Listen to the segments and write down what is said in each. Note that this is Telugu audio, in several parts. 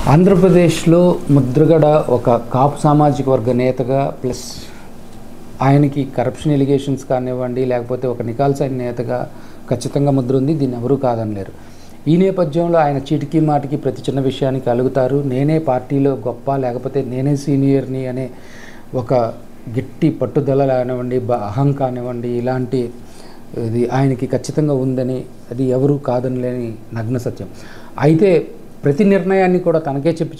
ఆంధ్రప్రదేశ్లో ముద్రగడ ఒక కాపు సామాజిక వర్గ నేతగా ప్లస్ ఆయనకి కరప్షన్ ఎలిగేషన్స్ కానివ్వండి, లేకపోతే ఒక నికాల్సైన నేతగా ఖచ్చితంగా ముద్ర ఉంది. దీన్ని ఎవరూ కాదనలేరు. ఈ నేపథ్యంలో ఆయన చీటికి మాటికి ప్రతి చిన్న విషయానికి అలుగుతారు. నేనే పార్టీలో గొప్ప, లేకపోతే నేనే సీనియర్ని అనే ఒక గట్టి పట్టుదల కానివ్వండి, అహం కానివ్వండి, ఇలాంటి ఇది ఆయనకి ఖచ్చితంగా ఉందని అది ఎవరూ కాదనలేని నగ్న సత్యం. అయితే ప్రతి నిర్ణయాన్ని కూడా తనకే చెప్పి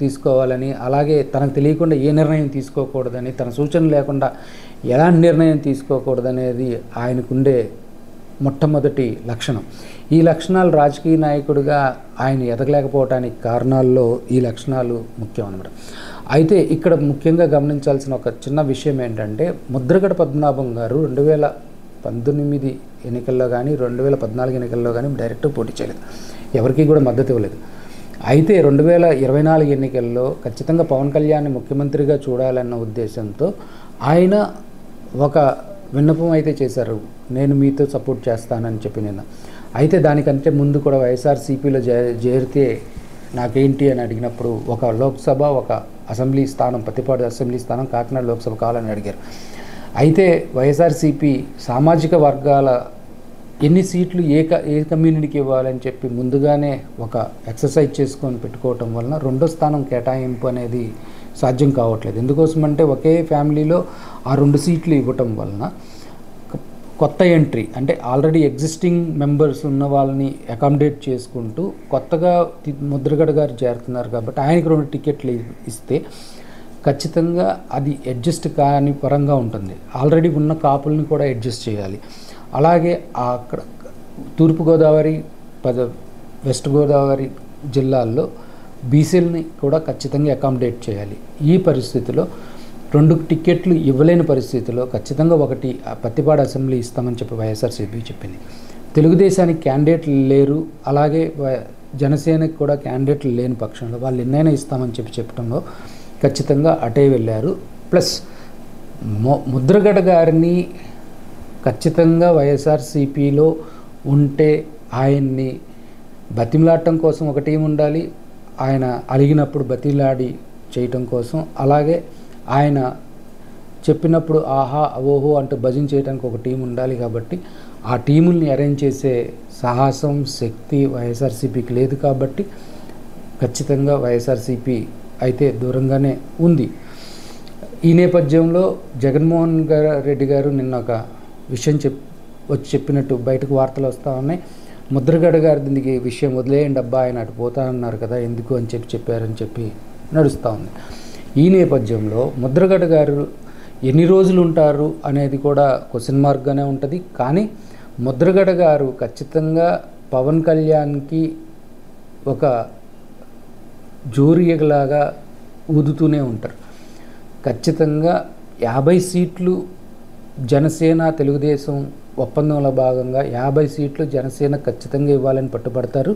తీసుకోవాలని, అలాగే తనకు తెలియకుండా ఏ నిర్ణయం తీసుకోకూడదని, తన సూచన లేకుండా ఎలాంటి నిర్ణయం తీసుకోకూడదనేది ఆయనకుండే మొట్టమొదటి లక్షణం. ఈ లక్షణాలు రాజకీయ నాయకుడిగా ఆయన ఎదగలేకపోవడానికి కారణాల్లో ఈ లక్షణాలు ముఖ్యం అన్నమాట. అయితే ఇక్కడ ముఖ్యంగా గమనించాల్సిన ఒక చిన్న విషయం ఏంటంటే, ముద్రగడ పద్మనాభం గారు 2019 ఎన్నికల్లో కానీ 2014 ఎన్నికల్లో కానీ డైరెక్ట్గా పోటీ చేయలేదు, ఎవరికి కూడా మద్దతు ఇవ్వలేదు. అయితే 2024 ఎన్నికల్లో ఖచ్చితంగా పవన్ కళ్యాణ్ని ముఖ్యమంత్రిగా చూడాలన్న ఉద్దేశంతో ఆయన ఒక విన్నపం అయితే చేశారు, నేను మీతో సపోర్ట్ చేస్తానని చెప్పి. నిన్న అయితే దానికంటే ముందు కూడా వైఎస్ఆర్సీపీలో చేరితే నాకేంటి అని అడిగినప్పుడు ఒక లోక్సభ, ఒక అసెంబ్లీ స్థానం, పత్తిపాడు అసెంబ్లీ స్థానం, కాకినాడ లోక్సభ కావాలని అడిగారు. అయితే వైఎస్ఆర్సీపీ సామాజిక వర్గాల ఎన్ని సీట్లు ఏ కమ్యూనిటీకి ఇవ్వాలని చెప్పి ముందుగానే ఒక ఎక్సర్సైజ్ చేసుకొని పెట్టుకోవటం వలన రెండో స్థానం కేటాయింపు అనేది సాధ్యం కావట్లేదు. ఎందుకోసమంటే ఒకే ఫ్యామిలీలో ఆ 2 సీట్లు ఇవ్వటం వలన కొత్త ఎంట్రీ అంటే ఆల్రెడీ ఎగ్జిస్టింగ్ మెంబర్స్ ఉన్న వాళ్ళని అకామిడేట్ చేసుకుంటూ కొత్తగా ముద్రగడ గారు చేరుతున్నారు కాబట్టి ఆయనకు 2 టికెట్లు ఇస్తే ఖచ్చితంగా అది అడ్జస్ట్ కాని పరంగా ఉంటుంది. ఆల్రెడీ ఉన్న కాపుల్ని కూడా అడ్జస్ట్ చేయాలి. అలాగే అక్కడ తూర్పుగోదావరి, వెస్ట్ గోదావరి జిల్లాల్లో బీసీలని కూడా ఖచ్చితంగా అకామిడేట్ చేయాలి. ఈ పరిస్థితిలో 2 టికెట్లు ఇవ్వలేని పరిస్థితిలో ఖచ్చితంగా ఒకటి పత్తిపాడు అసెంబ్లీ ఇస్తామని చెప్పి వైఎస్ఆర్సీపీ చెప్పింది. తెలుగుదేశానికి క్యాండిడేట్లు లేరు, అలాగే జనసేనకి కూడా క్యాండిడేట్లు లేని పక్షంలో వాళ్ళు ఎన్నైనా ఇస్తామని చెప్పడంలో ఖచ్చితంగా అటే వెళ్ళారు. ప్లస్ ముద్రగడ గారిని ఖచ్చితంగా వైఎస్ఆర్సీపీలో ఉంటే ఆయన్ని బతిమలాడటం కోసం ఒక టీం ఉండాలి, ఆయన అలిగినప్పుడు బతిలాడి చేయటం కోసం, అలాగే ఆయన చెప్పినప్పుడు ఆహా ఓహో అంటూ భజన చేయడానికి ఒక టీం ఉండాలి. కాబట్టి ఆ టీముల్ని అరేంజ్ చేసే సాహసం, శక్తి వైఎస్ఆర్సీపీకి లేదు. కాబట్టి ఖచ్చితంగా వైఎస్ఆర్సీపీ అయితే దూరంగానే ఉంది. ఈ నేపథ్యంలో జగన్మోహన్ రెడ్డి గారు నిన్న ఒక విషయం చెప్పినట్టు బయటకు వార్తలు వస్తూ ఉన్నాయి. ముద్రగడ గారి దీనికి విషయం వదిలేయండి అబ్బా, ఆయన అటు పోతానన్నారు కదా ఎందుకు అని చెప్పారని చెప్పి నడుస్తూ ఉంది. ఈ నేపథ్యంలో ముద్రగడ గారు ఎన్ని రోజులు ఉంటారు అనేది కూడా క్వశ్చన్ మార్క్గానే ఉంటుంది. కానీ ముద్రగడ గారు ఖచ్చితంగా పవన్ కళ్యాణ్కి ఒక జోరియలాగా ఊదుతూనే ఉంటారు. ఖచ్చితంగా 50 సీట్లు జనసేన తెలుగుదేశం ఒప్పందంలో భాగంగా 50 సీట్లు జనసేన ఖచ్చితంగా ఇవ్వాలని పట్టుబడతారు.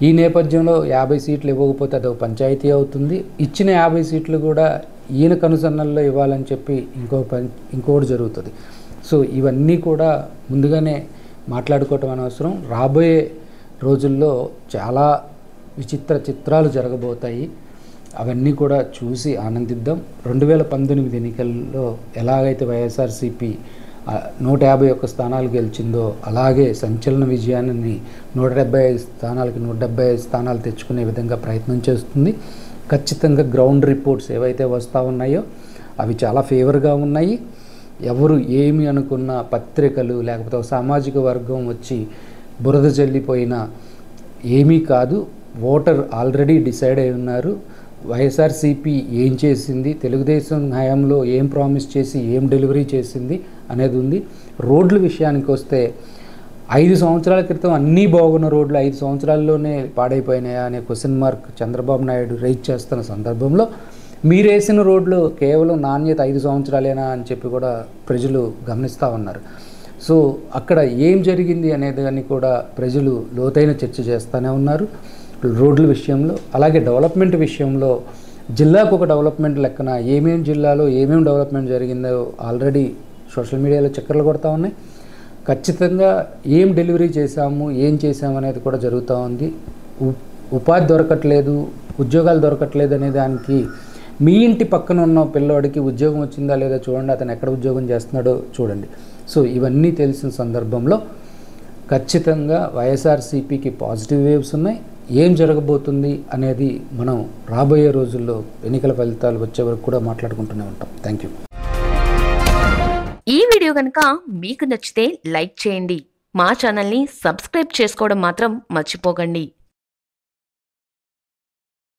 ఈ నేపథ్యంలో 50 సీట్లు ఇవ్వకపోతే అదొక పంచాయతీ అవుతుంది. ఇచ్చిన 50 సీట్లు కూడా ఈయన కనుసన్నల్లో ఇవ్వాలని చెప్పి ఇంకోటి జరుగుతుంది. సో ఇవన్నీ కూడా ముందుగానే మాట్లాడుకోవటం అనవసరం. రాబోయే రోజుల్లో చాలా విచిత్ర చిత్రాలు జరగబోతాయి. అవన్నీ కూడా చూసి ఆనందిద్దాం. 2019 ఎన్నికల్లో ఎలాగైతే వైఎస్ఆర్సీపీ 151 స్థానాలు గెలిచిందో అలాగే సంచలన విజయాన్ని 175 స్థానాలకి 175 స్థానాలు తెచ్చుకునే విధంగా ప్రయత్నం చేస్తుంది. ఖచ్చితంగా గ్రౌండ్ రిపోర్ట్స్ ఏవైతే వస్తూ ఉన్నాయో అవి చాలా ఫేవర్గా ఉన్నాయి. ఎవరు ఏమి అనుకున్న పత్రికలు లేకపోతే సామాజిక వర్గం వచ్చి బురద జల్లిపోయినా ఏమీ కాదు. ఓటర్ ఆల్రెడీ డిసైడ్ అయి ఉన్నారు. వైఎస్ఆర్సీపీ ఏం చేసింది, తెలుగుదేశం హయాంలో ఏం ప్రామిస్ చేసి ఏం డెలివరీ చేసింది అనేది ఉంది. రోడ్ల విషయానికి వస్తే 5 సంవత్సరాల క్రితం అన్నీ బాగున్న రోడ్లు 5 సంవత్సరాల్లోనే పాడైపోయినాయా అనే question mark Chandrababu Naidu raise చేస్తున్న సందర్భంలో మీరు వేసిన రోడ్లు కేవలం నాణ్యత 5 సంవత్సరాలేనా అని చెప్పి కూడా ప్రజలు గమనిస్తూ ఉన్నారు. సో అక్కడ ఏం జరిగింది అనేది అని కూడా ప్రజలు లోతైన చర్చ చేస్తూనే ఉన్నారు రోడ్ల విషయంలో. అలాగే డెవలప్మెంట్ విషయంలో జిల్లాకు ఒక డెవలప్మెంట్ లెక్కన ఏమేమి జిల్లాలో ఏమేమి డెవలప్మెంట్ జరిగిందో ఆల్రెడీ సోషల్ మీడియాలో చక్కర్లు కొడతా ఉన్నాయి. ఖచ్చితంగా ఏం డెలివరీ చేశాము, ఏం చేశాము అనేది కూడా జరుగుతూ ఉంది. ఉపాధి దొరకట్లేదు, ఉద్యోగాలు దొరకట్లేదు అనే దానికి మీ ఇంటి పక్కన ఉన్న పిల్లోడికి ఉద్యోగం వచ్చిందా లేదా చూడండి, అతను ఎక్కడ ఉద్యోగం చేస్తున్నాడో చూడండి. సో ఇవన్నీ తెలిసిన సందర్భంలో ఖచ్చితంగా వైఎస్ఆర్సీపీకి పాజిటివ్ వేవ్స్ ఉన్నాయి. ఏం జరగబోతుంది అనేది మనం రాబోయే రోజుల్లో ఎన్నికల ఫలితాలు వచ్చే వరకు కూడా మాట్లాడుకుంటూనే ఉంటాం. Thank you. ఈ వీడియో కనుక మీకు నచ్చితే లైక్ చేయండి. మా ఛానల్ని సబ్స్క్రైబ్ చేసుకోవడం మాత్రం మర్చిపోకండి.